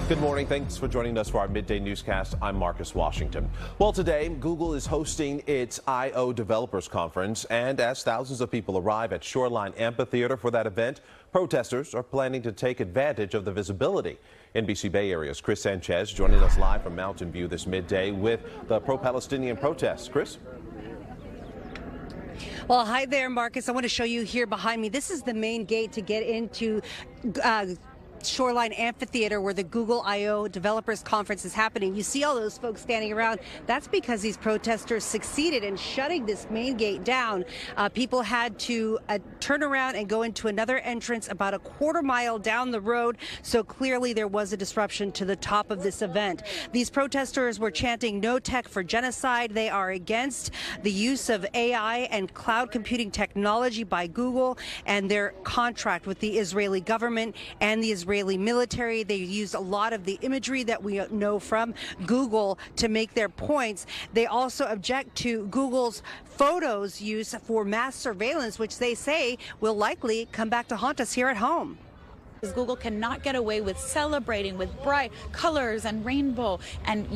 Good morning. Thanks for joining us for our midday newscast. I'm Marcus Washington. Well, today, Google is hosting its I/O Developers Conference, and as thousands of people arrive at Shoreline Amphitheatre for that event, protesters are planning to take advantage of the visibility. NBC Bay Area's Kris Sanchez joining us live from Mountain View this midday with the pro-Palestinian protests. Kris? Well, hi there, Marcus. I want to show you here behind me. This is the main gate to get into Shoreline Amphitheatre, where the Google I/O Developers Conference is happening. You see all those folks standing around. That's because these protesters succeeded in shutting this main gate down. People had to turn around and go into another entrance about a quarter-mile down the road. So clearly there was a disruption to the top of this event. These protesters were chanting "No tech for genocide." They are against the use of AI and cloud computing technology by Google and their contract with the Israeli government and the Israeli military. They used a lot of the imagery that we know from Google to make their points. They also object to Google's photos use for mass surveillance, which they say will likely come back to haunt us here at home. Google cannot get away with celebrating with bright colors and rainbow and,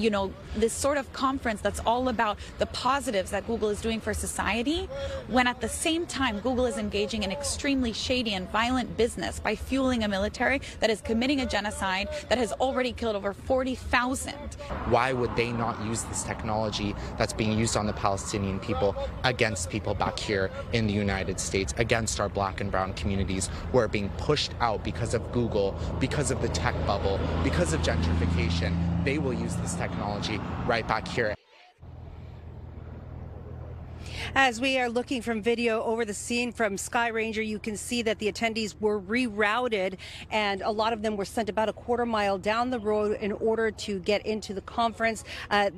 this sort of conference that's all about the positives that Google is doing for society, when at the same time Google is engaging in extremely shady and violent business by fueling a military that is committing a genocide that has already killed over 40,000. Why would they not use this technology that's being used on the Palestinian people against people back here in the United States, against our black and brown communities who are being pushed out because of Google, because of the tech bubble, because of gentrification? They will use this technology right back here. As we are looking from video over the scene from Sky Ranger, you can see that the attendees were rerouted, and a lot of them were sent about a quarter-mile down the road in order to get into the conference.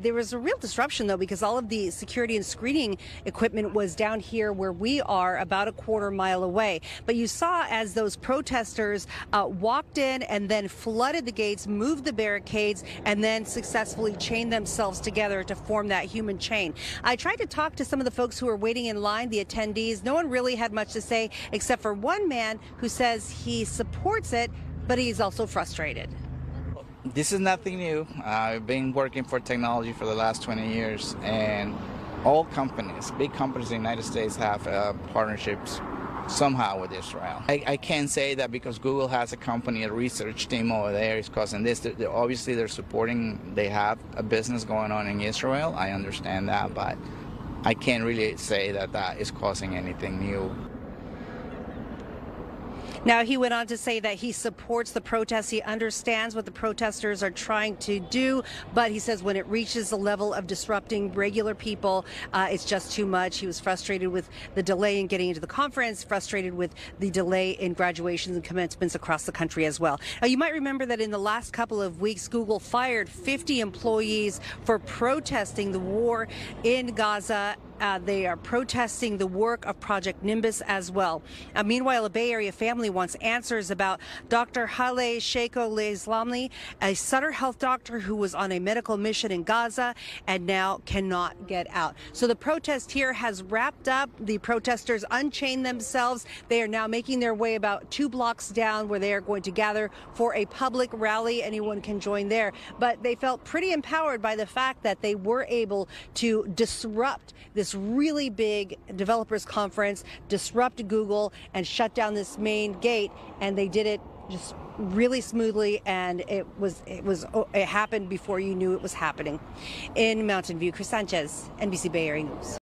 There was a real disruption, though, because all of the security and screening equipment was down here where we are, about a quarter-mile away. But you saw as those protesters walked in and then flooded the gates, moved the barricades, and then successfully chained themselves together to form that human chain. I tried to talk to some of the folks who were waiting in line, the attendees. No one really had much to say, except for one man who says he supports it, but he's also frustrated. This is nothing new. I've been working for technology for the last 20 years, and all companies, big companies in the United States, have partnerships somehow with Israel. I can't say that because Google has a company, a research team over there is causing this. Obviously, they're supporting, they have a business going on in Israel. I understand that, but I can't really say that that is causing anything new. Now, he went on to say that he supports the protests. He understands what the protesters are trying to do, but he says when it reaches the level of disrupting regular people, it's just too much. He was frustrated with the delay in getting into the conference, frustrated with the delay in graduations and commencements across the country as well. Now, you might remember that in the last couple of weeks, Google fired 50 employees for protesting the war in Gaza. They are protesting the work of Project Nimbus as well. Meanwhile, a Bay Area family wants answers about Dr. Haleh Sheikho-Islamli, a Sutter Health doctor who was on a medical mission in Gaza and now cannot get out. So the protest here has wrapped up. The protesters unchained themselves. They are now making their way about 2 blocks down, where they are going to gather for a public rally. Anyone can join there. But they felt pretty empowered by the fact that they were able to disrupt this really big developers conference, disrupt Google, and shut down this main gate. And they did it just really smoothly, and it happened before you knew it was happening. In Mountain View, Kris Sanchez, NBC Bay Area News.